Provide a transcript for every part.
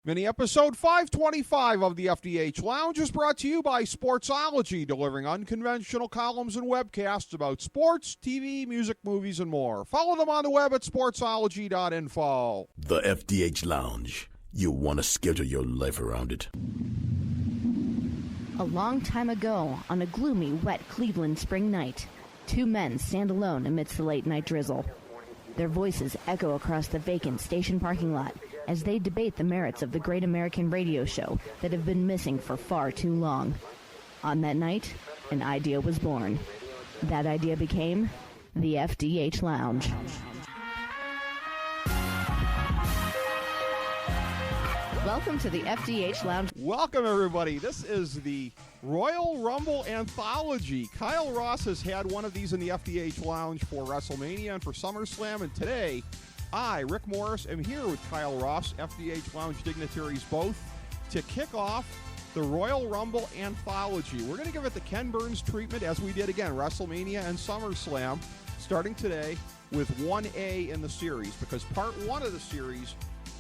Mini episode 525 of the FDH Lounge is brought to you by Sportsology, delivering unconventional columns and webcasts about sports, TV, music, movies, and more. Follow them on the web at sportsology.info. The FDH Lounge. You want to schedule your life around it. A long time ago, on a gloomy, wet Cleveland spring night, two men stand alone amidst the late-night drizzle. Their voices echo across the vacant station parking lot as they debate the merits of the great American radio show that have been missing for far too long. On that night, an idea was born. That idea became the FDH Lounge. Welcome to the FDH Lounge. Welcome, everybody. This is the Royal Rumble Anthology. Kyle Ross has had one of these in the FDH Lounge for WrestleMania and for SummerSlam, and today, I, Rick Morris, am here with Kyle Ross, FDH Lounge dignitaries both, to kick off the Royal Rumble Anthology. We're going to give it the Ken Burns treatment, as we did again, WrestleMania and SummerSlam, starting today with 1A in the series, because part 1 of the series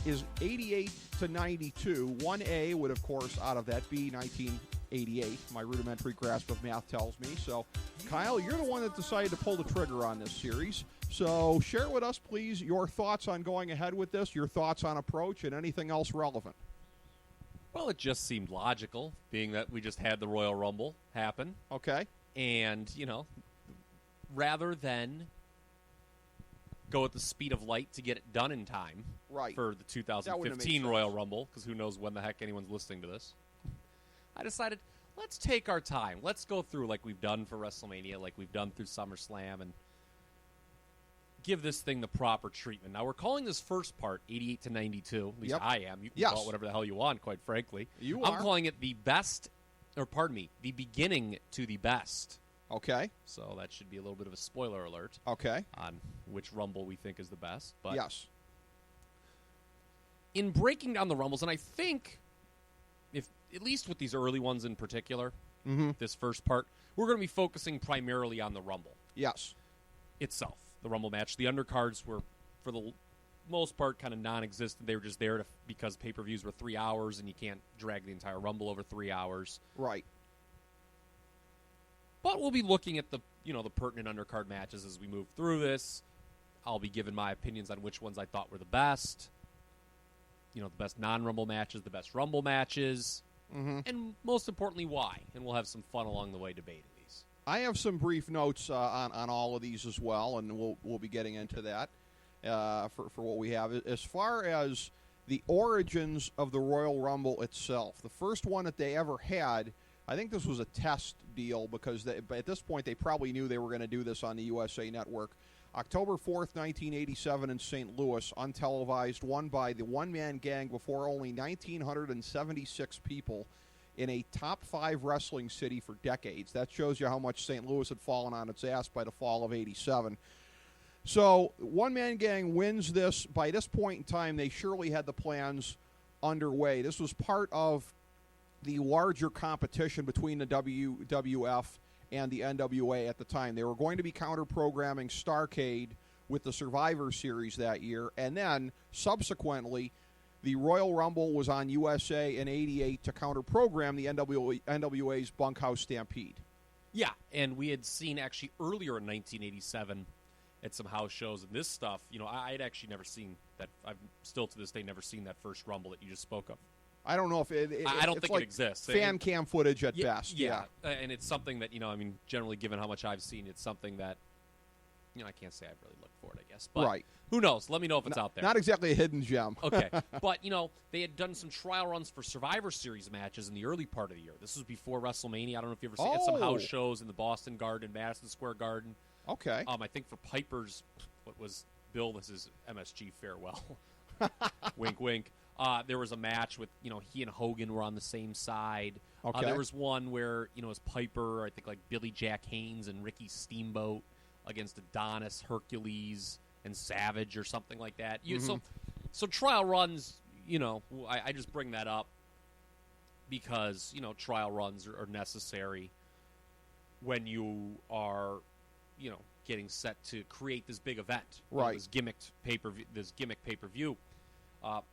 is 88 to 92. 1A would, of course, out of that be 1988. My rudimentary grasp of math tells me. So, Kyle, you're the one that decided to pull the trigger on this series. So share with us, please, your thoughts on going ahead with this, your thoughts on approach, and anything else relevant. Well, it just seemed logical, being that we just had the Royal Rumble happen. Okay. And, rather than go at the speed of light to get it done in time for the 2015 Royal Rumble, because who knows when the heck anyone's listening to this, I decided, let's take our time. Let's go through like we've done for WrestleMania, like we've done through SummerSlam, and give this thing the proper treatment. Now, we're calling this first part 88 to 92. At least I am. You can call it whatever the hell you want, quite frankly. I'm calling it the beginning to the best. Okay. So that should be a little bit of a spoiler alert. Okay. On which Rumble we think is the best. But yes. In breaking down the Rumbles, and I think, if at least with these early ones in particular, this first part, we're going to be focusing primarily on the Rumble. Yes. Itself. The Rumble match. The undercards were, for the most part, kind of non-existent. They were just there because pay-per-views were 3 hours, and you can't drag the entire Rumble over 3 hours. Right. But we'll be looking at the pertinent undercard matches as we move through this. I'll be giving my opinions on which ones I thought were the best. The best non-Rumble matches, the best Rumble matches, and most importantly, why. And we'll have some fun along the way debating these. I have some brief notes on all of these as well, and we'll be getting into that for what we have. As far as the origins of the Royal Rumble itself, the first one that they ever had, I think this was a test deal because at this point they probably knew they were going to do this on the USA Network. October 4th, 1987 in St. Louis, untelevised, won by the one-man gang before only 1,976 people in a top 5 wrestling city for decades. That shows you how much St. Louis had fallen on its ass by the fall of 87. So, one-man gang wins this. By this point in time, they surely had the plans underway. This was part of the larger competition between the WWF and the NWA at the time. They were going to be counter-programming Starrcade with the Survivor Series that year, and then, subsequently, the Royal Rumble was on USA in 88 to counter-program the NWA's Bunkhouse Stampede. Yeah, and we had seen actually earlier in 1987 at some house shows and this stuff, I had actually never seen that. I've still to this day never seen that first Rumble that you just spoke of. I don't know if I don't think like it exists. Fan cam footage at best. Yeah, and it's something that generally given how much I've seen, it's something that I can't say I've really looked for it. I guess, but right. Who knows? Let me know if it's out there. Not exactly a hidden gem. Okay, but they had done some trial runs for Survivor Series matches in the early part of the year. This was before WrestleMania. I don't know if you ever seen some house shows in the Boston Garden, Madison Square Garden. Okay. I think for Piper's, what was Bill? This is MSG farewell. Wink, wink. There was a match with, he and Hogan were on the same side. Okay. There was one where, it was Piper, I think like Billy Jack Haynes and Ricky Steamboat against Adonis, Hercules, and Savage or something like that. So trial runs, I just bring that up because, trial runs are necessary when you are, getting set to create this big event. Right. This gimmick pay-per-view.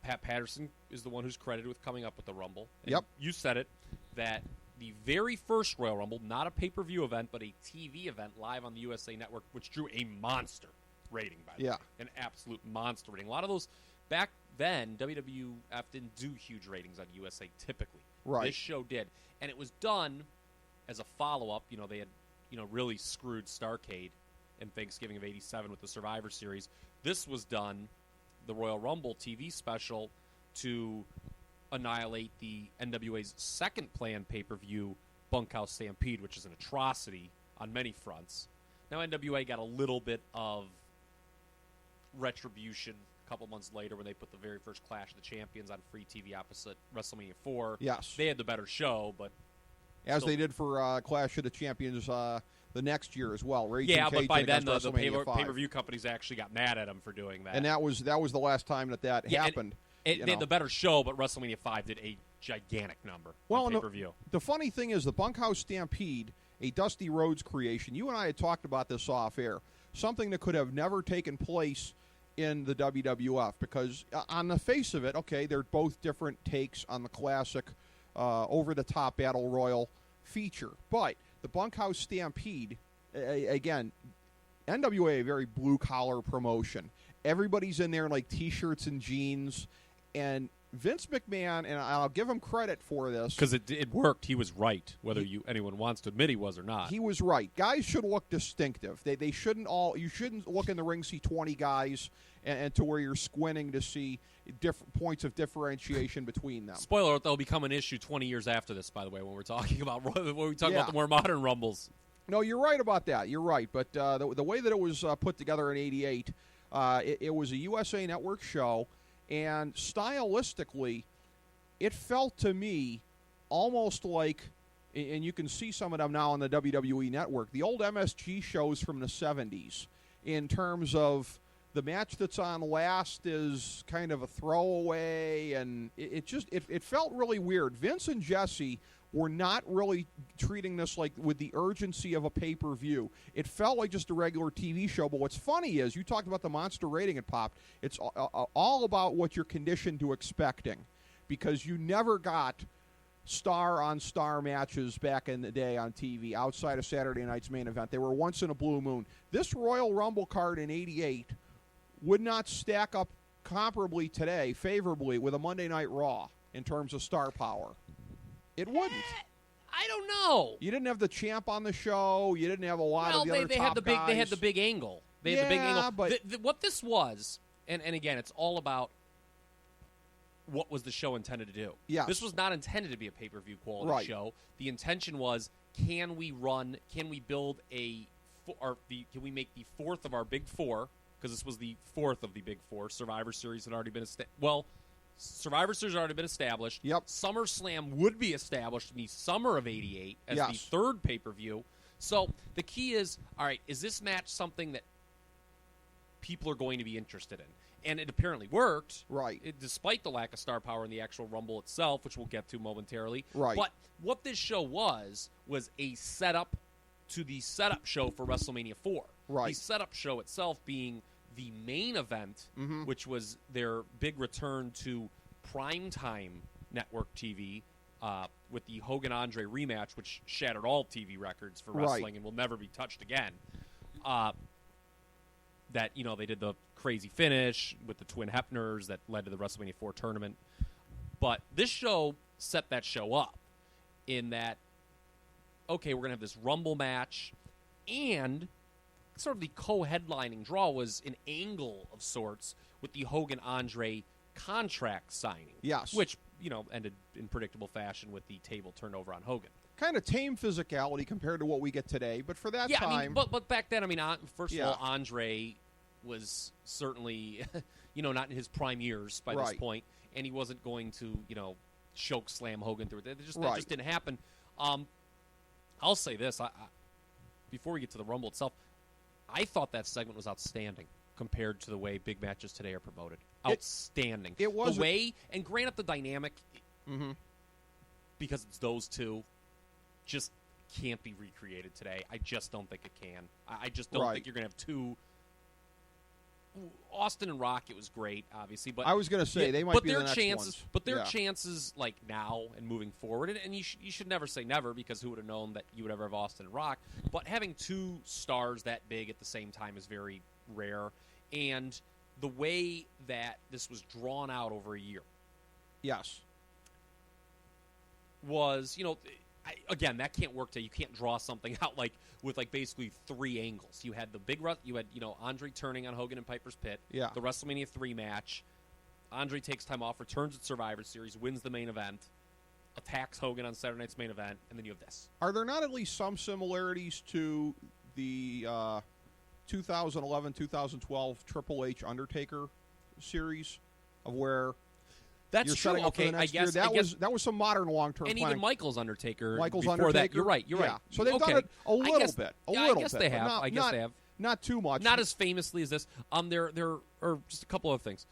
Pat Patterson is the one who's credited with coming up with the Rumble. And yep. You said it, that the very first Royal Rumble, not a pay-per-view event, but a TV event live on the USA Network, which drew a monster rating, by the way. An absolute monster rating. A lot of those, back then, WWF didn't do huge ratings on USA typically. Right. This show did. And it was done as a follow-up. They had, really screwed Starrcade in Thanksgiving of '87 with the Survivor Series. This was done, the Royal Rumble TV special, to annihilate the NWA's second planned pay-per-view, Bunkhouse Stampede, which is an atrocity on many fronts. Now, NWA got a little bit of retribution a couple months later when they put the very first Clash of the Champions on free TV opposite WrestleMania 4. Yes. They had the better show, but... As they did for Clash of the Champions the next year as well. But by then the pay-per-view companies actually got mad at them for doing that. And that was the last time that happened. They had the better show, but WrestleMania 5 did a gigantic number on pay-per-view. The funny thing is the Bunkhouse Stampede, a Dusty Rhodes creation, you and I had talked about this off air, something that could have never taken place in the WWF, because on the face of it, okay, they're both different takes on the classic over-the-top Battle Royal feature. But the Bunkhouse Stampede, again, NWA, a very blue-collar promotion. Everybody's in there in, like, T-shirts and jeans. And Vince McMahon, and I'll give him credit for this. Because it worked. He was right, whether anyone wants to admit he was or not. He was right. Guys should look distinctive. They shouldn't you shouldn't look in the ring, see 20 guys, and to where you're squinting to see different points of differentiation between them. Spoiler alert, that'll become an issue 20 years after this, by the way, when we're talking about about the more modern Rumbles. No, you're right about that. You're right. But the way that it was put together in '88, it was a USA Network show. And stylistically, it felt to me almost like, and you can see some of them now on the WWE Network, the old MSG shows from the 70s, in terms of the match that's on last is kind of a throwaway, and it felt really weird. Vince and Jesse were not really treating this like with the urgency of a pay-per-view. It felt like just a regular TV show. But what's funny is, you talked about the monster rating it popped. It's all about what you're conditioned to expecting, because you never got star-on-star matches back in the day on TV outside of Saturday night's main event. They were once in a blue moon. This Royal Rumble card in '88 would not stack up comparably today, favorably, with a Monday Night Raw in terms of star power. It wouldn't. I don't know. You didn't have the champ on the show. You didn't have a lot of the other top guys. They had the big angle. They had the big angle. But what this was, and again, it's all about what was the show intended to do. Yes. This was not intended to be a pay-per-view quality show. The intention was, can we build can we make the fourth of our big four, because this was the fourth of the big four. Survivor Series had already been Survivor Series had already been established. Yep. SummerSlam would be established in the summer of '88 as the third pay-per-view. So the key is, all right, is this match something that people are going to be interested in? And it apparently worked. Right. Despite the lack of star power in the actual Rumble itself, which we'll get to momentarily. Right. But what this show was a setup to the setup show for WrestleMania 4. Right. The setup show itself being the main event, which was their big return to primetime network TV with the Hogan-Andre rematch, which shattered all TV records for wrestling and will never be touched again. That, they did the crazy finish with the twin Hebners that led to the WrestleMania 4 tournament. But this show set that show up in that, okay, we're going to have this Rumble match, and sort of the co-headlining draw was an angle of sorts with the Hogan-Andre contract signing. Yes. Which, ended in predictable fashion with the table turned over on Hogan. Kind of tame physicality compared to what we get today, but for that time... but back then, first of all, Andre was certainly, not in his prime years by this point, and he wasn't going to, choke slam Hogan through it. That just didn't happen. I'll say this, before we get to the Rumble itself, I thought that segment was outstanding compared to the way big matches today are promoted. Outstanding. It was the way, and granted the dynamic, because it's those two, just can't be recreated today. I just don't think it can. I just don't think you're going to have two Austin and Rocket was great, obviously, but I was going to say they might be their the next chances. ones. But their chances, like now and moving forward, and you should never say never, because who would have known that you would ever have Austin and Rock? But having two stars that big at the same time is very rare, and the way that this was drawn out over a year, yes, was again, that can't work. You can't draw something out with basically three angles. You had Andre turning on Hogan and Piper's Pit. Yeah. The WrestleMania 3 match. Andre takes time off, returns at Survivor Series, wins the main event, attacks Hogan on Saturday night's main event, and then you have this. Are there not at least some similarities to the 2011-2012 Triple H Undertaker series of where? That's You're true. setting up for the Okay, next I guess year. That was some modern long-term and planning. even Michael's Undertaker. Michael's before Undertaker. That, you're right. Yeah. So they've done it a little bit. I guess they have. I guess they have. Not too much. Not as famously as this. There are just a couple of things.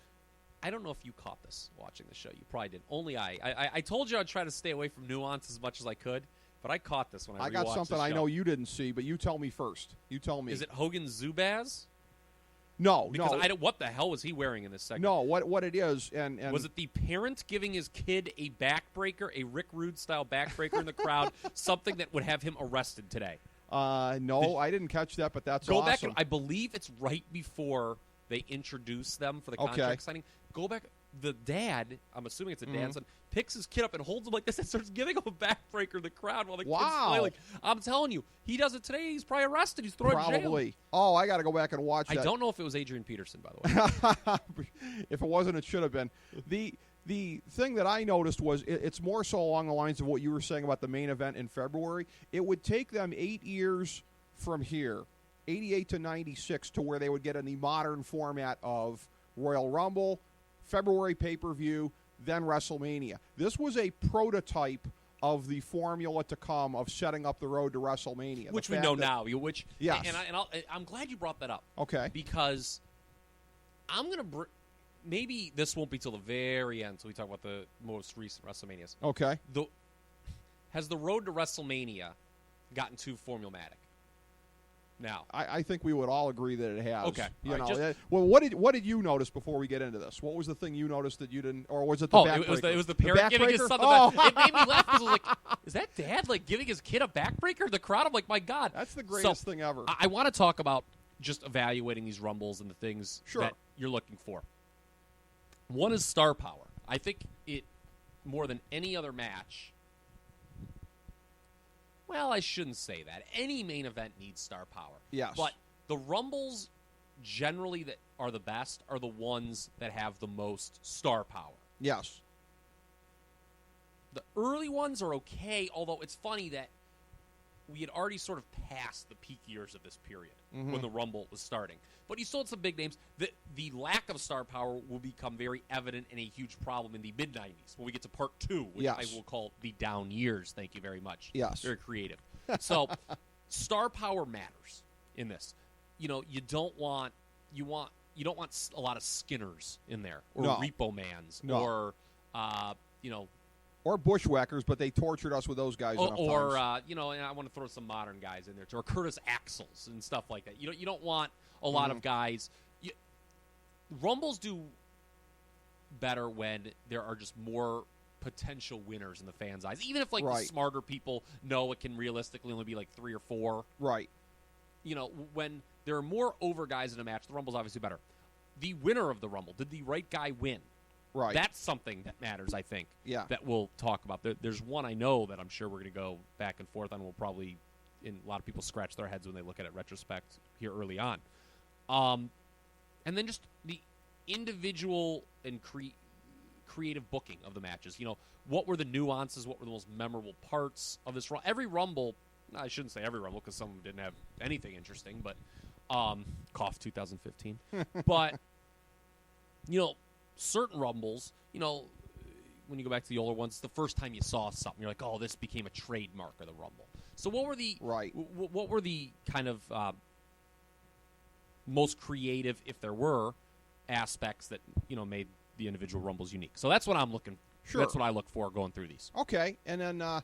I don't know if you caught this watching the show. You probably didn't. Only I told you I'd try to stay away from nuance as much as I could, but I caught this when I rewatched got something the show. I know you didn't see, but you tell me first. You tell me. Is it Hogan Zubaz? No, because what the hell was he wearing in this segment? No, what it is, and was it the parent giving his kid a backbreaker, a Rick Rude style backbreaker in the crowd, something that would have him arrested today? No, I didn't catch that, but that's go awesome. back. I believe it's right before they introduce them for the contract signing. Go back. The dad, I'm assuming it's a dad, son, picks his kid up and holds him like this and starts giving him a backbreaker in the crowd while the kid's flailing. I'm telling you, he does it today. He's probably arrested. He's thrown in jail. Probably. Oh, I got to go back and watch that. I don't know if it was Adrian Peterson, by the way. If it wasn't, it should have been. The thing that I noticed was it's more so along the lines of what you were saying about the main event in February. It would take them 8 years from here, 88 to 96, to where they would get in the modern format of Royal Rumble, February pay-per-view, then WrestleMania. This was a prototype of the formula to come of setting up the road to WrestleMania. Which we know now. Yes. And I'm glad you brought that up. Okay. Because I'm going to maybe this won't be till the very end, so we talk about the most recent WrestleManias. Okay. Has the road to WrestleMania gotten too formulaic? Now, I think we would all agree that it has. Okay. Well, what did you notice before we get into this? What was the thing you noticed that you didn't, or was it the backbreaker? It was the parent giving his son the back. It made me laugh because I was like, is that dad giving his kid a backbreaker? The crowd, I'm like, my God. That's the greatest thing ever. I want to talk about just evaluating these Rumbles and the things that you're looking for. One is star power. I think it, more than any other match, well, I shouldn't say that. Any main event needs star power. Yes. But the Rumbles generally that are the best are the ones that have the most star power. Yes. The early ones are okay, although it's funny that we had already sort of passed the peak years of this period when the Rumble was starting. But you still had some big names. The lack of star power will become very evident and a huge problem in the mid-'90s when we get to part 2, which I will call the down years. Thank you very much. Yes. Very creative. So star power matters in this. You don't want a lot of Skinners in there or Repo Mans or or bushwhackers, but they tortured us with those guys enough times. And I want to throw some modern guys in there too, or Curtis Axels and stuff like that. You don't want a lot of guys. Rumbles do better when there are just more potential winners in the fans' eyes, even if the smarter people know it can realistically only be 3 or 4. Right. When there are more over guys in a match, the Rumble's obviously better. The winner of the Rumble, did the right guy win? Right. That's something that matters, I think. Yeah. That we'll talk about. There's one I know that I'm sure we're going to go back and forth on. We'll probably, a lot of people scratch their heads when they look at it retrospect here early on. And then just the individual and creative booking of the matches. What were the nuances? What were the most memorable parts of this? Every Rumble, I shouldn't say every Rumble because some didn't have anything interesting, but cough 2015. But, certain Rumbles, when you go back to the older ones, the first time you saw something, you're like, oh, this became a trademark of the Rumble. So what were the what were the kind of most creative, if there were, aspects that made the individual Rumbles unique? So that's what I'm looking. Sure. That's what I look for going through these. Okay, and then I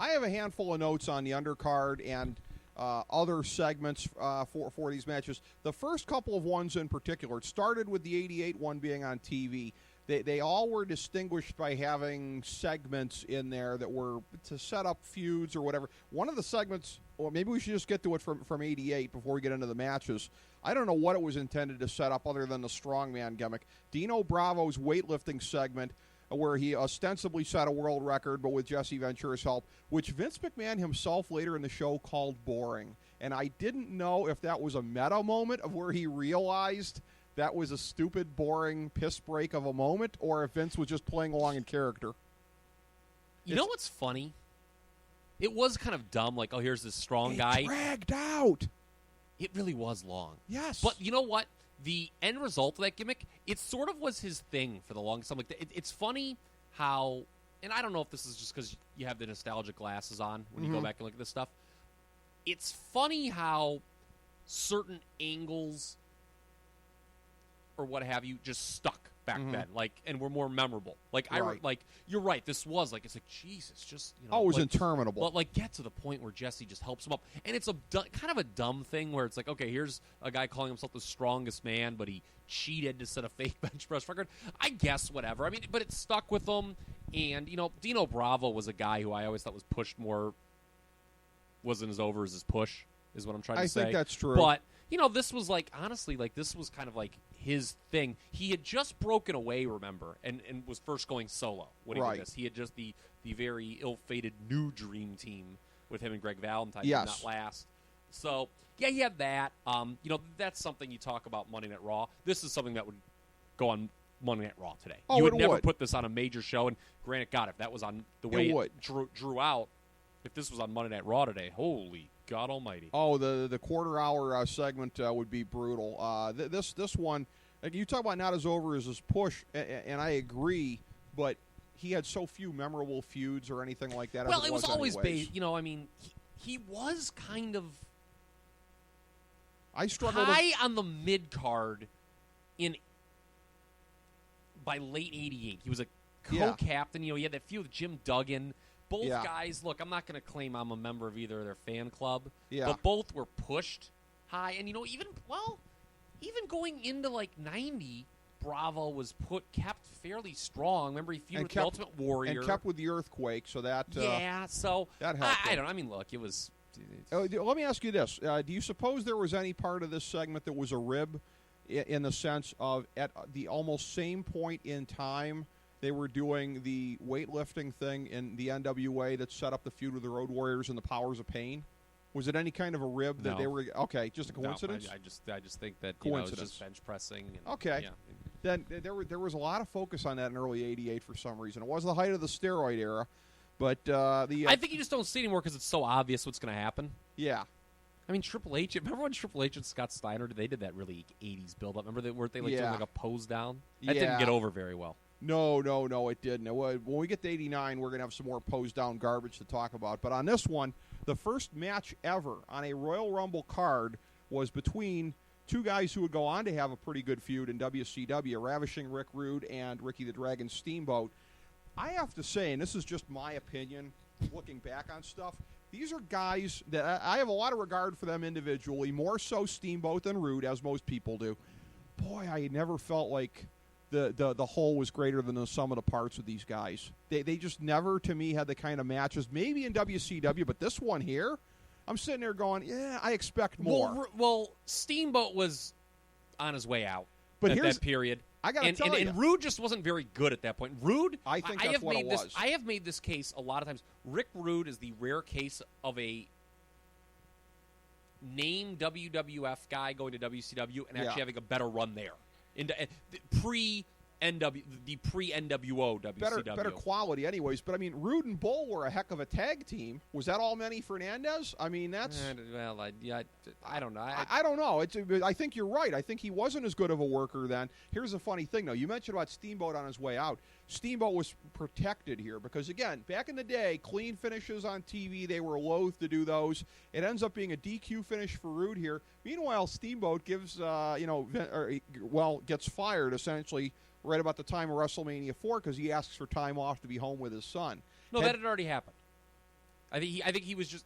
have a handful of notes on the undercard and other segments for these matches. The first couple of ones in particular, it started with the 88 one being on TV. They all were distinguished by having segments in there that were to set up feuds or whatever. One of the segments, or maybe we should just get to it from 88 before we get into the matches. I don't know what it was intended to set up other than the strongman gimmick. Dino Bravo's weightlifting segment, where he ostensibly set a world record, but with Jesse Ventura's help, which Vince McMahon himself later in the show called boring. And I didn't know if that was a meta moment of where he realized that was a stupid, boring piss break of a moment, or if Vince was just playing along in character. You know what's funny? It was kind of dumb, like, oh, here's this strong guy. It dragged out. It really was long. Yes. But you know what? The end result of that gimmick, it sort of was his thing for the longest time. Like, it's funny how, and I don't know if this is just because you have the nostalgic glasses on when you go back and look at this stuff. It's funny how certain angles or what have you just stuck back then, like, and were more memorable. Like, right. You're right. This was like, it's like, Jesus, just, you know. Oh, it was like, interminable. But like, get to the point where Jesse just helps him up, and it's kind of a dumb thing where it's like, okay, here's a guy calling himself the strongest man, but he cheated to set a fake bench press record. I guess whatever. I mean, but it stuck with him, and you know, Dino Bravo was a guy who I always thought was pushed more, wasn't as over as his push, is what I'm trying to say. I think that's true. But you know, this was like, honestly, like, this was kind of like his thing. He had just broken away, remember, and was first going solo when he did this. He had just the very ill-fated New Dream Team with him and Greg Valentine did not last. So, yeah, he had that. You know, that's something you talk about Monday Night Raw. This is something that would go on Monday Night Raw today. Oh, you would never put this on a major show, and granted, God, if that was on the way it drew out, if this was on Monday Night Raw today, holy God Almighty! Oh, the quarter-hour segment would be brutal. This one, like, you talk about not as over as his push, and I agree, but he had so few memorable feuds or anything like that. Well, it was always based. You know, I mean, he was kind of high on the mid card by late '88. He was a co-captain. You know, he had that feud with Jim Duggan. Both guys, look, I'm not going to claim I'm a member of either of their fan club, but both were pushed high. And, you know, even going into, like, 90, Bravo was kept fairly strong. Remember, he feuded with the Ultimate Warrior. And kept with the Earthquake, so that so that helped. I don't know. I mean, look, it was... let me ask you this. Do you suppose there was any part of this segment that was a rib in the sense of at the almost same point in time they were doing the weightlifting thing in the NWA that set up the feud with the Road Warriors and the Powers of Pain? Was it any kind of a rib that they were... Okay, just a coincidence? No, I just think that, you know, it was just bench pressing. And, okay. Yeah. Then there was a lot of focus on that in early '88 for some reason. It was the height of the steroid era, but I think you just don't see it anymore because it's so obvious what's going to happen. Yeah. I mean, Triple H. Remember when Triple H and Scott Steiner did that really '80s build-up? Remember weren't they doing like a pose down? That didn't get over very well. No, it didn't. When we get to '89, we're going to have some more pose down garbage to talk about. But on this one, the first match ever on a Royal Rumble card was between two guys who would go on to have a pretty good feud in WCW, Ravishing Rick Rude and Ricky the Dragon Steamboat. I have to say, and this is just my opinion, looking back on stuff, these are guys that I have a lot of regard for them individually, more so Steamboat than Rude, as most people do. Boy, I never felt like the whole was greater than the sum of the parts with these guys. They just never, to me, had the kind of matches, maybe in WCW, but this one here, I'm sitting there going, yeah, I expect more. Well, Steamboat was on his way out at that period. I got to tell you. And Rude just wasn't very good at that point. Rude, I think that's what it was. I have made this case a lot of times. Rick Rude is the rare case of a name WWF guy going to WCW and actually having a better run there. Pre-NWO WCW. Better quality anyways. But, I mean, Rude and Bull were a heck of a tag team. Was that all Manny Fernandez? I mean, that's... I don't know. I don't know. I think you're right. I think he wasn't as good of a worker then. Here's the funny thing, though. You mentioned about Steamboat on his way out. Steamboat was protected here because, again, back in the day, clean finishes on TV, they were loath to do those. It ends up being a DQ finish for Rude here. Meanwhile, Steamboat gives, gets fired, essentially, right about the time of WrestleMania 4 because he asks for time off to be home with his son. No, that had already happened. I think he was just...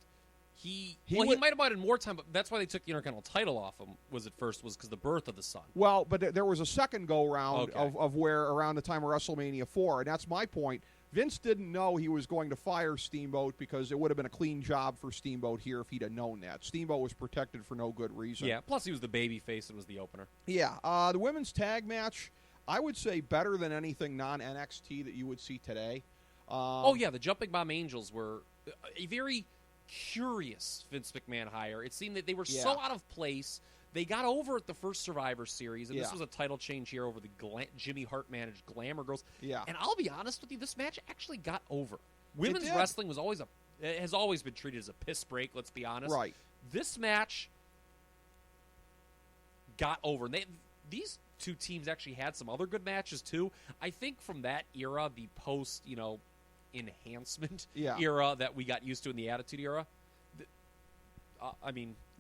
He might have bought in more time, but that's why they took the Intercontinental title off him. Was because the birth of the son. Well, but there was a second go round of where around the time of WrestleMania 4, and that's my point. Vince didn't know he was going to fire Steamboat because it would have been a clean job for Steamboat here if he'd have known that. Steamboat was protected for no good reason. Yeah. Plus, he was the baby face and was the opener. Yeah. The women's tag match, I would say better than anything non-NXT that you would see today. The Jumping Bomb Angels were a very curious Vince McMahon hire. It seemed that they were so out of place. They got over at the first Survivor Series, and this was a title change here over the Jimmy Hart managed Glamour Girls. Yeah. And I'll be honest with you, this match actually got over. Women's wrestling has always been treated as a piss break. Let's be honest. Right. This match got over, and these two teams actually had some other good matches too. I think from that era, the post enhancement era that we got used to in the Attitude Era.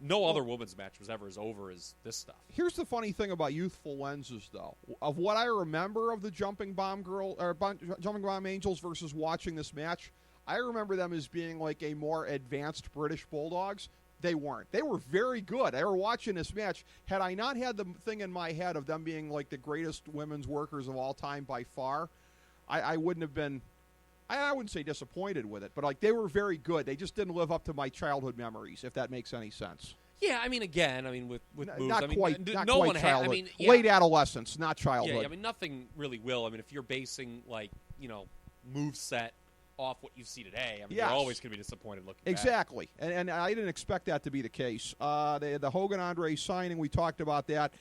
No other women's match was ever as over as this stuff. Here's the funny thing about youthful lenses, though. Of what I remember of the Jumping Bomb Angels versus watching this match, I remember them as being like a more advanced British Bulldogs. They weren't. They were very good. I were watching this match. Had I not had the thing in my head of them being like the greatest women's workers of all time by far, I wouldn't have been. I wouldn't say disappointed with it, but like they were very good. They just didn't live up to my childhood memories, if that makes any sense. Yeah, with moves, not quite childhood. Yeah. Late adolescence, not childhood. Yeah, nothing really will. If you're basing move set off what you see today, you're always going to be disappointed looking exactly. Back. And I didn't expect that to be the case. The Hogan Andre signing, we talked about that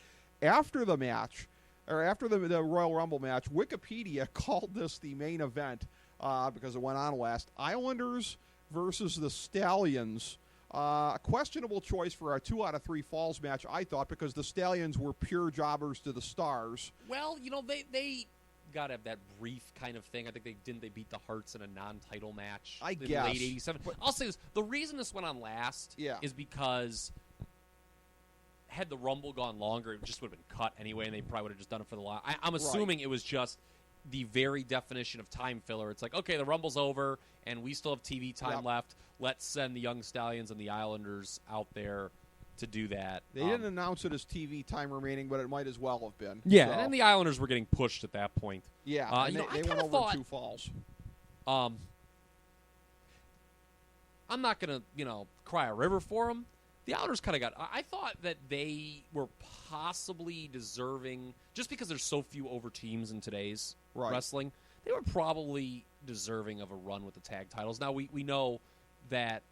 after the match, or after the Royal Rumble match. Wikipedia called this the main event. Because it went on last. Islanders versus the Stallions. A questionable choice for a 2 out of 3 falls match, I thought, because the Stallions were pure jobbers to the Stars. Well, they got to have that brief kind of thing. I think they beat the Hearts in a non-title match in late 87. But I'll say this. The reason this went on last is because had the Rumble gone longer, it just would have been cut anyway, and they probably would have just done it for the line. I'm assuming it was just the very definition of time filler. It's like, okay, the Rumble's over, and we still have TV time left. Let's send the Young Stallions and the Islanders out there to do that. They didn't announce it as TV time remaining, but it might as well have been. Yeah, so. And the Islanders were getting pushed at that point. Yeah, and they went over 2 falls. I'm not going to, cry a river for them. The Islanders kind of got... I thought that they were possibly deserving, just because there's so few over teams in today's wrestling, they were probably deserving of a run with the tag titles. Now, we know that,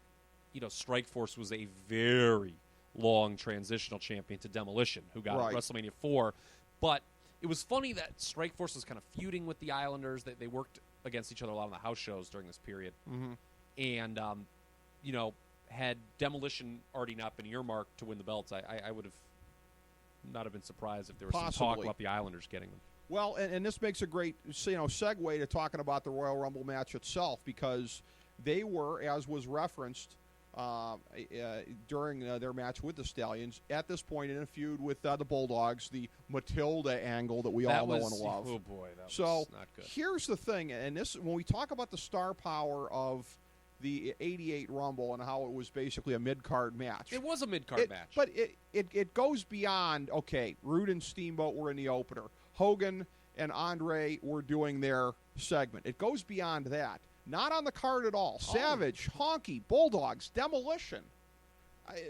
Strikeforce was a very long transitional champion to Demolition, who got WrestleMania 4. But it was funny that Strikeforce was kind of feuding with the Islanders. They worked against each other a lot on the house shows during this period. Mm-hmm. And, had Demolition already not been earmarked to win the belts, I would have not have been surprised if there was some talk about the Islanders getting them. Well, and this makes a great segue to talking about the Royal Rumble match itself, because they were, as was referenced during their match with the Stallions, at this point in a feud with the Bulldogs, the Matilda angle that we all know and love. Oh boy, that was not good. Here's the thing, and this when we talk about the star power of the 88 Rumble and how it was basically a mid-card match. It was a mid-card match. But it goes beyond, okay, Rude and Steamboat were in the opener. Hogan and Andre were doing their segment. It goes beyond that. Not on the card at all. Savage, Honky, Bulldogs, Demolition.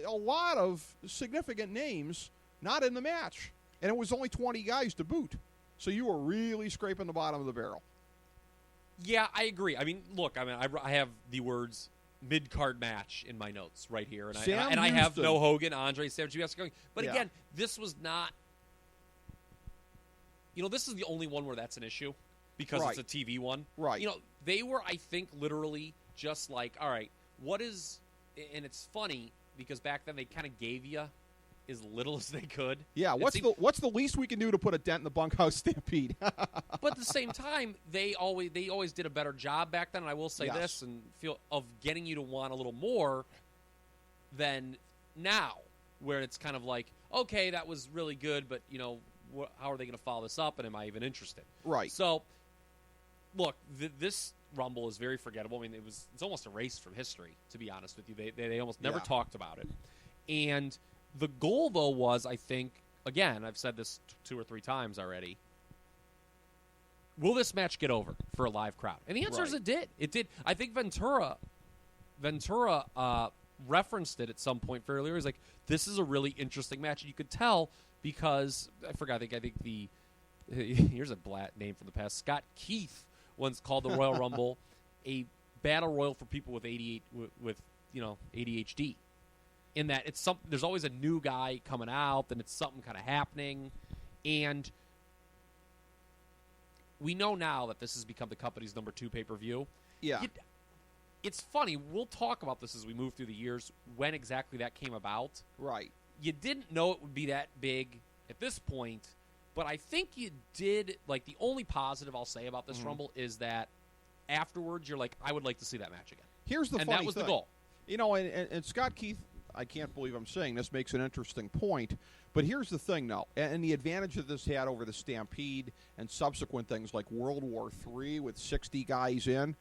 A lot of significant names not in the match. And it was only 20 guys to boot. So you were really scraping the bottom of the barrel. Yeah, I agree. Look, I have the words mid-card match in my notes right here, and I have no Hogan, Andre, Savage, going. But again, this was not. This is the only one where that's an issue because it's a TV one. Right. They were, I think, literally just like, all right, what is, and it's funny because back then they kind of gave you as little as they could. Yeah, what's the least we can do to put a dent in the bunkhouse stampede? But at the same time, they always did a better job back then, and I will say this, and feel of getting you to want a little more than now, where it's kind of like, okay, that was really good, but how are they going to follow this up, and am I even interested? Right. So, look, this Rumble is very forgettable. I mean, it's almost erased from history, to be honest with you. They almost never talked about it. And the goal, though, was, I think, again, I've said this 2 or 3 times already, will this match get over for a live crowd? And the answer is it did. It did. I think Ventura referenced it at some point fairly early. He's like, this is a really interesting match. And you could tell because, I think here's a black name from the past. Scott Keith once called the Royal Rumble a battle royal for people with ADHD. In that there's always a new guy coming out, and it's something kind of happening. And we know now that this has become the company's number 2 pay-per-view. Yeah. It's funny. We'll talk about this as we move through the years, when exactly that came about. Right. You didn't know it would be that big at this point, but I think you did. Like, the only positive I'll say about this Rumble is that afterwards you're like, I would like to see that match again. Here's the funny thing. And that was the goal. You know, and Scott Keith, I can't believe I'm saying this, makes an interesting point. But here's the thing, though, and the advantage that this had over the Stampede and subsequent things like World War III with 60 guys in,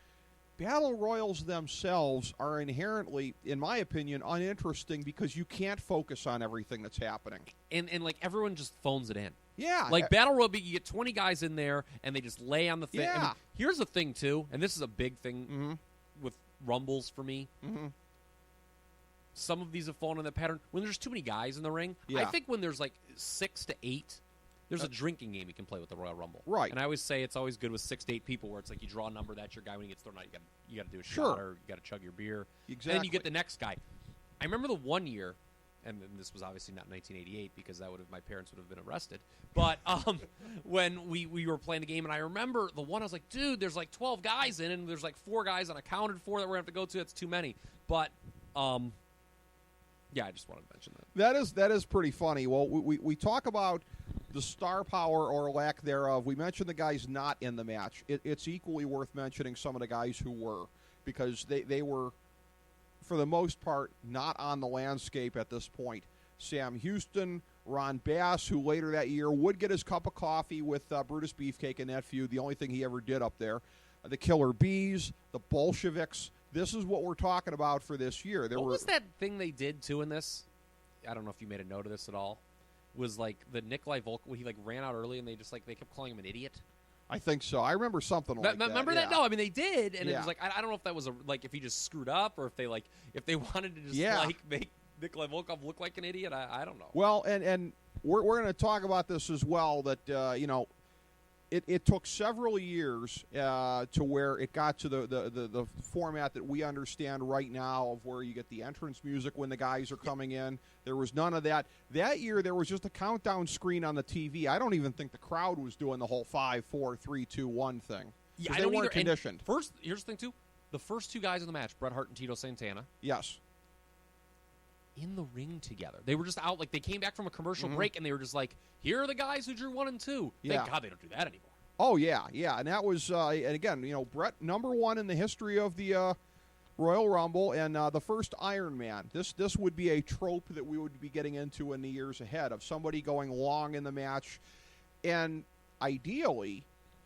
Battle Royals themselves are inherently, in my opinion, uninteresting because you can't focus on everything that's happening. And like, everyone just phones it in. Yeah. Like, Battle Royal, you get 20 guys in there, and they just lay on the thing. Yeah. I mean, here's the thing, too, and this is a big thing with Rumbles for me. Some of these have fallen in that pattern. When there's too many guys in the ring, I think when there's like 6 to 8, there's a drinking game you can play with the Royal Rumble. Right. And I always say it's always good with 6 to 8 people, where it's like you draw a number, that's your guy. When he gets thrown out, you got to do a shot, or you got to chug your beer. Exactly. And then you get the next guy. I remember the one year, and this was obviously not 1988 because my parents would have been arrested. But when we were playing the game, and I remember the one, I was like, dude, there's like 12 guys in, and there's like 4 guys unaccounted for that we're going to have to go to. That's too many. But yeah, I just wanted to mention that. That is pretty funny. Well, we talk about the star power or lack thereof. We mentioned the guys not in the match. It's equally worth mentioning some of the guys who were, because they were, for the most part, not on the landscape at this point. Sam Houston, Ron Bass, who later that year would get his cup of coffee with Brutus Beefcake in that feud, the only thing he ever did up there. The Killer Bees, the Bolsheviks. This is what we're talking about for this year. What was that thing they did, too, in this? I don't know if you made a note of this at all. Was like the Nikolai Volkov, he like ran out early, and they kept calling him an idiot. I think so. I remember something like that. Remember that? No, I mean they did, and it was like I don't know if that was if he just screwed up, or if they wanted to just make Nikolai Volkov look like an idiot. I don't know. Well, and we're going to talk about this as well. That It took several years to where it got to the format that we understand right now, of where you get the entrance music when the guys are coming in. There was none of that. That year, there was just a countdown screen on the TV. I don't even think the crowd was doing the whole 5, 4, 3, 2, 1 thing. Yeah, they weren't conditioned. Here's the thing, too. The first 2 guys in the match, Bret Hart and Tito Santana. Yes. In the ring together. They were just out, like, they came back from a commercial break, and they were just like, here are the guys who drew 1 and 2. Thank God they don't do that anymore. Oh, yeah, and that was, and again, Bret, number 1 in the history of the Royal Rumble, and the first Iron Man. This would be a trope that we would be getting into in the years ahead, of somebody going long in the match, and ideally,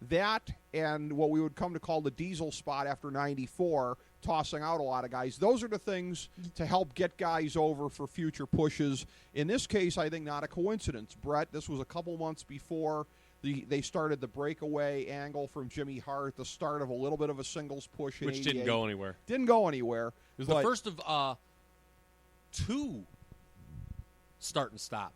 that and what we would come to call the Diesel spot after 94, tossing out a lot of guys. Those are the things to help get guys over for future pushes. In this case, I think not a coincidence. Bret, this was a couple months before they started the breakaway angle from Jimmy Hart, the start of a little bit of a singles push in 88. Which didn't go anywhere. Didn't go anywhere. It was the first of 2 start and stop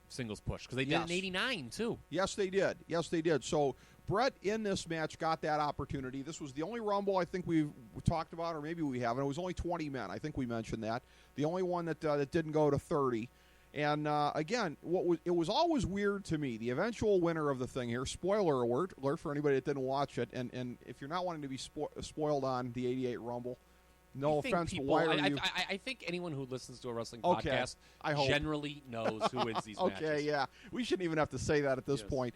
singles push, because they did it in 89, too. Yes, they did. So Bret in this match got that opportunity. This was the only Rumble I think we've talked about, or maybe we haven't. It was only 20 men. I think we mentioned that. The only one that didn't go to 30. And, again, it was always weird to me. The eventual winner of the thing here, spoiler alert for anybody that didn't watch it, and if you're not wanting to be spoiled on the 88 Rumble, no offense, but why are you? I think anyone who listens to a wrking podcast generally knows who wins these matches. Okay, yeah. We shouldn't even have to say that at this point.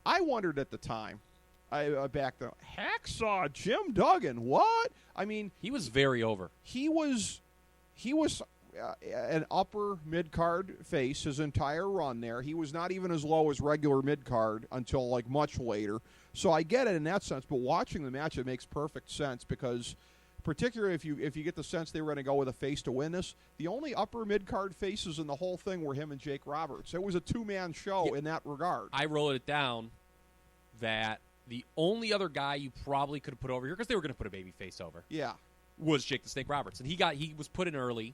I wondered at the time, back then, Hacksaw Jim Duggan, what? I mean, he was very over. He was an upper mid-card face his entire run there. He was not even as low as regular mid-card until like much later. So I get it in that sense, but watching the match, it makes perfect sense because particularly if you get the sense they were going to go with a face to win this, the only upper mid-card faces in the whole thing were him and Jake Roberts. It was a two-man show in that regard. I wrote it down that the only other guy you probably could have put over here, because they were going to put a baby face over, was Jake the Snake Roberts. And he was put in early.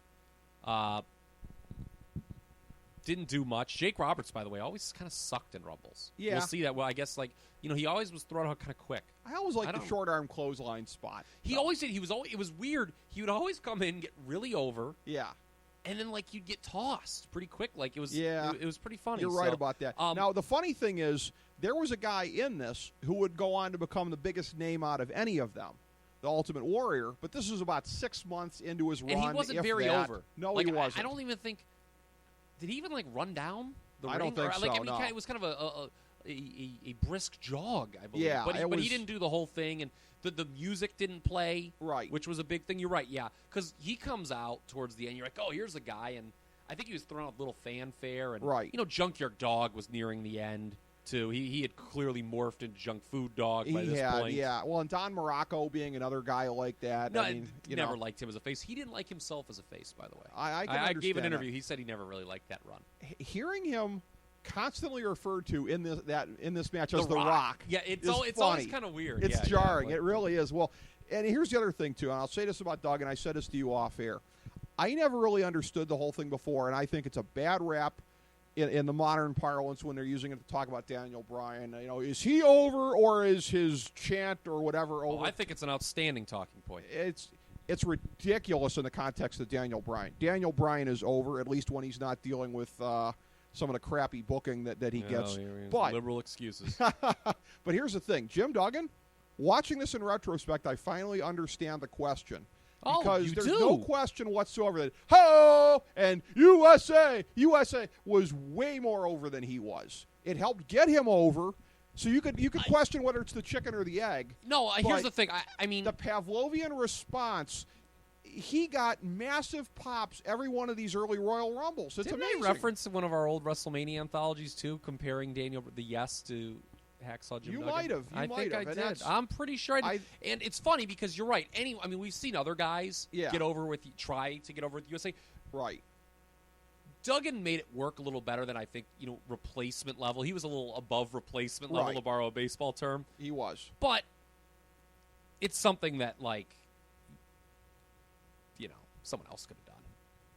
Didn't do much. Jake Roberts, by the way, always kind of sucked in Rumbles. Yeah. We'll see that. Well, I guess, he always was thrown out kind of quick. I always liked the short arm clothesline spot. He always did. It was weird. He would always come in, get really over. Yeah. And then, you'd get tossed pretty quick. It was pretty funny. You're right about that. Now, the funny thing is, there was a guy in this who would go on to become the biggest name out of any of them, the Ultimate Warrior, but this was about 6 months into his run. And he wasn't very over. No, he wasn't. I don't even think... Did he even, run down the ring? I don't think so, no. It was kind of a brisk jog, I believe. Yeah, but he didn't do the whole thing, and the music didn't play, right? Which was a big thing. You're right, yeah, because he comes out towards the end. You're like, oh, here's a guy, and I think he was throwing out a little fanfare, and right. Junkyard Dog was nearing the end too. He had clearly morphed into Junk Food Dog by this point. Yeah. Well, and Don Morocco being another guy like that. No, I mean, never liked him as a face. He didn't like himself as a face, by the way. I gave an interview. He said he never really liked that run. Hearing him constantly referred to in this match as The Rock. Yeah, it's always kind of weird. It's jarring. It really is. Well, and here's the other thing too. And I'll say this about Doug, and I said this to you off air. I never really understood the whole thing before, and I think it's a bad rap in the modern parlance when they're using it to talk about Daniel Bryan. Is he over or is his chant or whatever over? Oh, I think it's an outstanding talking point. It's ridiculous in the context of Daniel Bryan. Daniel Bryan is over, at least when he's not dealing with some of the crappy booking that he gets. But liberal excuses. But here's the thing. Jim Duggan, watching this in retrospect, I finally understand the question. Because there's no question whatsoever that ho and USA was way more over than he was. It helped get him over, so you could question whether it's the chicken or the egg. No, here's the thing. I mean, the Pavlovian response. He got massive pops every one of these early Royal Rumbles. It's amazing. Didn't I reference one of our old WrestleMania anthologies too, comparing the Yes to Hacksaw Jim Duggan? You might have. I think I did. I'm pretty sure I did. And it's funny because you're right. We've seen other guys try to get over with USA. Right. Duggan made it work a little better than I think, replacement level. He was a little above replacement level, to borrow a baseball term. He was. But it's something that, someone else could have done.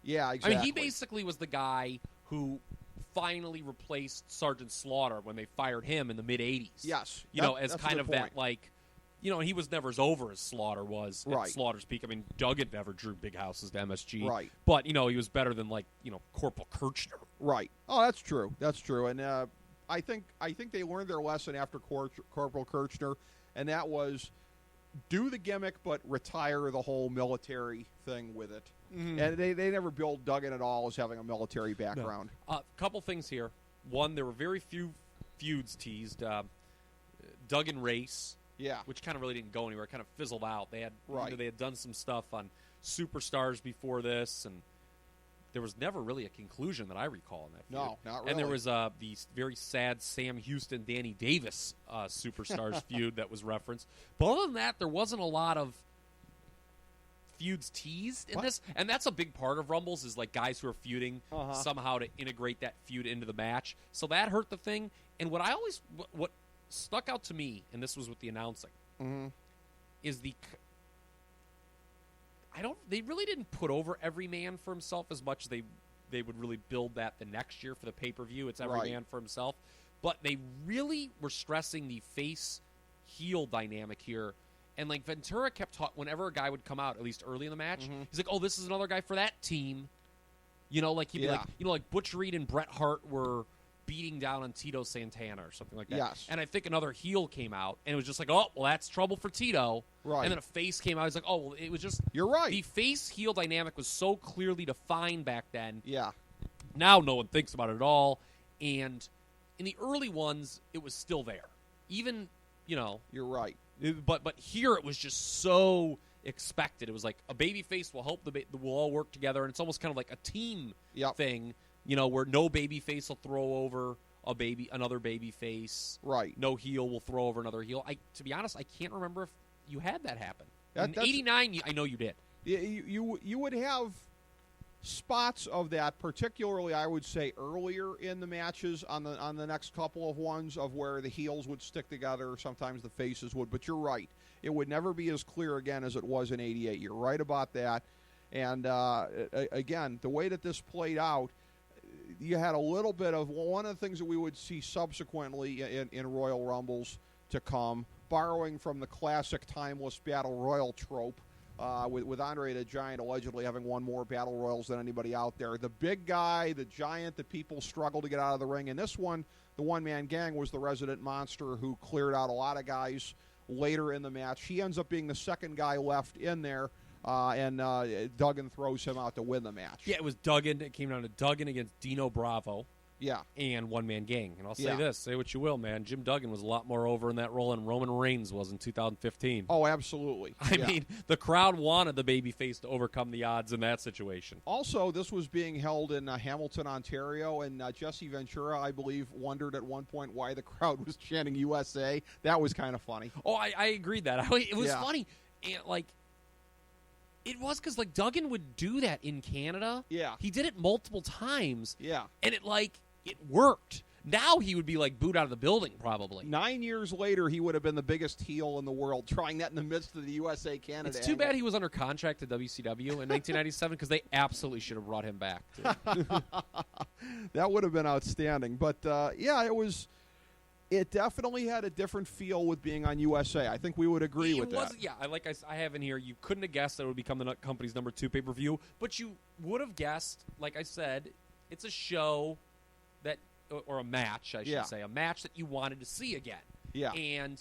Yeah, exactly. He basically was the guy who finally replaced Sergeant Slaughter when they fired him in the mid-'80s. Yes. As kind of that, he was never as over as Slaughter was at Slaughter's peak. Duggan never drew big houses to MSG. Right. But, he was better than, Corporal Kirchner. Right. Oh, that's true. That's true. And I think they learned their lesson after Corporal Kirchner, and that was do the gimmick but retire the whole military thing with it. Mm-hmm. And they never billed Duggan at all as having a military background. No. Couple things here. One, there were very few feuds teased. Duggan Race, which kind of really didn't go anywhere. Kind of fizzled out. They had done some stuff on Superstars before this, and there was never really a conclusion that I recall in that feud. No, not really. And there was the very sad Sam Houston, Danny Davis Superstars feud that was referenced. But other than that, there wasn't a lot of feuds teased in this. And that's a big part of Rumbles is guys who are feuding somehow to integrate that feud into the match. So that hurt the thing. And what stuck out to me, and this was with the announcing, is they really didn't put over every man for himself as much as they would really build that the next year for the pay-per-view. It's every man for himself. But they really were stressing the face-heel dynamic here. And, Ventura kept talking, whenever a guy would come out, at least early in the match, he's like, oh, this is another guy for that team. He'd be like, Butch Reed and Bret Hart were beating down on Tito Santana or something like that. Yes. And I think another heel came out, and it was just like, oh, well, that's trouble for Tito. Right. And then a face came out. He's like, oh, well, it was just... You're right. The face-heel dynamic was so clearly defined back then. Yeah. Now no one thinks about it at all. And in the early ones, it was still there. Even, You're right. But here it was just so expected. It was like a babyface will help we'll all work together, and it's almost kind of like a team thing, where no babyface will throw over another babyface. Right. No heel will throw over another heel. To be honest, I can't remember if you had that happen. In '89, I know you did. You would have spots of that, particularly I would say earlier in the matches on the next couple of ones of where the heels would stick together, sometimes the faces would, but you're right. It would never be as clear again as it was in '88. You're right about that. And again, the way that this played out, you had a little bit of one of the things that we would see subsequently in Royal Rumbles to come, borrowing from the classic timeless Battle Royal trope, with Andre the Giant allegedly having won more Battle Royals than anybody out there. The big guy, the giant that people struggle to get out of the ring. And this one, the one-man gang, was the resident monster who cleared out a lot of guys later in the match. He ends up being the second guy left in there, and Duggan throws him out to win the match. Yeah, it was Duggan. It came down to Duggan against Dino Bravo. Yeah. And one-man gang. And I'll say this, say what you will, man. Jim Duggan was a lot more over in that role than Roman Reigns was in 2015. Oh, absolutely. I mean, the crowd wanted the babyface to overcome the odds in that situation. Also, this was being held in Hamilton, Ontario, and Jesse Ventura, I believe, wondered at one point why the crowd was chanting USA. That was kind of funny. Oh, I agreed that. It was funny. And, it was because, Duggan would do that in Canada. Yeah. He did it multiple times. Yeah. And it worked. Now he would be, booed out of the building, probably. 9 years later, he would have been the biggest heel in the world, trying that in the midst of the USA-Canada. It's too bad he was under contract to WCW in 1997, because they absolutely should have brought him back, too. That would have been outstanding. But, it definitely had a different feel with being on USA. I think we would agree with that. Yeah, I have in here, you couldn't have guessed that it would become the company's number 2 pay-per-view, but you would have guessed, like I said, it's a show that, or a match, I should say, a match that you wanted to see again. Yeah. And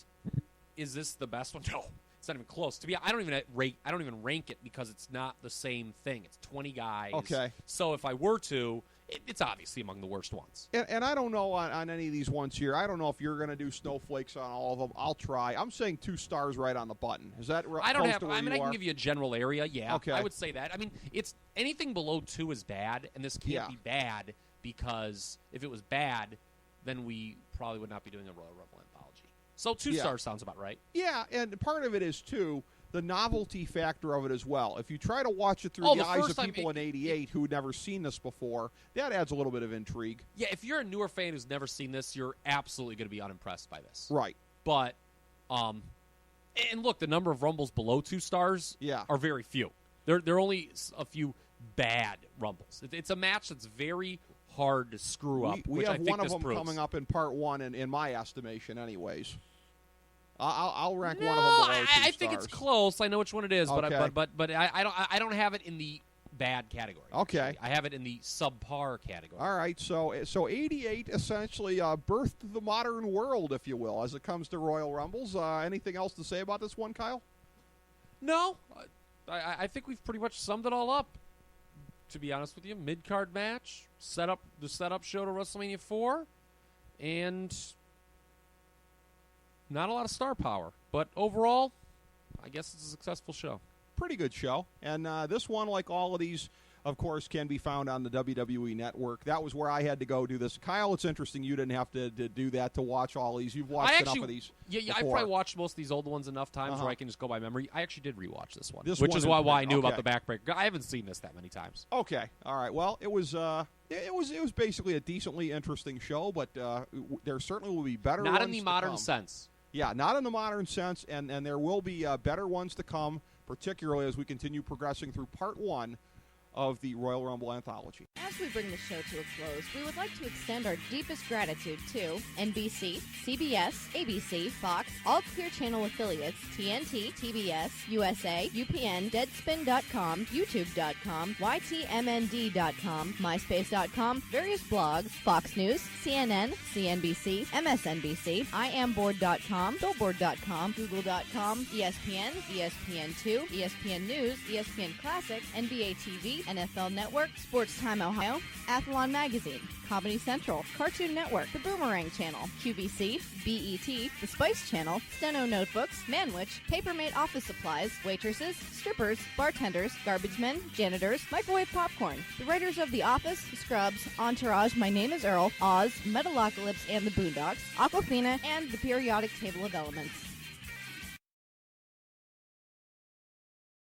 is this the best one? No, it's not even close. I don't even rank it because it's not the same thing. It's 20 guys. Okay. So if I were to, it's obviously among the worst ones. And I don't know on any of these ones here. I don't know if you're going to do snowflakes on all of them. I'll try. I'm saying 2 stars right on the button. Is that right? I can give you a general area. Yeah. Okay. I would say that. I mean, it's anything below 2 is bad, and this can't be bad because if it was bad, then we probably would not be doing a Royal Rumble anthology. So 2 stars sounds about right. Yeah, and part of it is, too, the novelty factor of it as well. If you try to watch it through the eyes of people in '88 who had never seen this before, that adds a little bit of intrigue. Yeah, if you're a newer fan who's never seen this, you're absolutely going to be unimpressed by this. Right. But, and look, the number of Rumbles below 2 stars are very few. There are only a few bad Rumbles. It's a match that's very hard to screw up. We have one of them coming up in part 1, in my estimation, anyways. I'll rank one of them below 2 stars. I think it's close. I know which one it is, okay. but I don't have it in the bad category. Okay. Actually. I have it in the subpar category. All right, so 88 essentially birthed the modern world, if you will, as it comes to Royal Rumbles. Anything else to say about this one, Kyle? No. I think we've pretty much summed it all up, to be honest with you. Mid-card match, the setup show to WrestleMania 4, and not a lot of star power. But overall, I guess it's a successful show. Pretty good show. And this one, like all of these, of course, can be found on the WWE Network. That was where I had to go do this. Kyle, it's interesting you didn't have to do that to watch all these. You've watched enough of these Yeah, I've probably watched most of these old ones enough times where I can just go by memory. I actually did rewatch this one, which is why I knew about the backbreaker. I haven't seen this that many times. Okay, all right. Well, it was basically a decently interesting show, but there certainly will be better ones. Not in the modern sense. Yeah, not in the modern sense, and there will be better ones to come, particularly as we continue progressing through part 1 of the Royal Rumble Anthology. As we bring the show to a close, we would like to extend our deepest gratitude to NBC, CBS, ABC, Fox, all Clear Channel affiliates, TNT, TBS, USA, UPN, Deadspin.com, YouTube.com, YTMND.com, MySpace.com, various blogs, Fox News, CNN, CNBC, MSNBC, IamBoard.com, Billboard.com, Google.com, ESPN, ESPN2, ESPN News, ESPN Classic, NBA TV, NFL Network, Sports Time Ohio, Athlon Magazine, Comedy Central, Cartoon Network, The Boomerang Channel, QVC, BET, The Spice Channel, Steno Notebooks, Manwich, Papermate Office Supplies, waitresses, strippers, bartenders, garbage men, janitors, microwave popcorn, the writers of The Office, Scrubs, Entourage, My Name is Earl, Oz, Metalocalypse and the Boondocks, Aquafina, and the Periodic Table of Elements.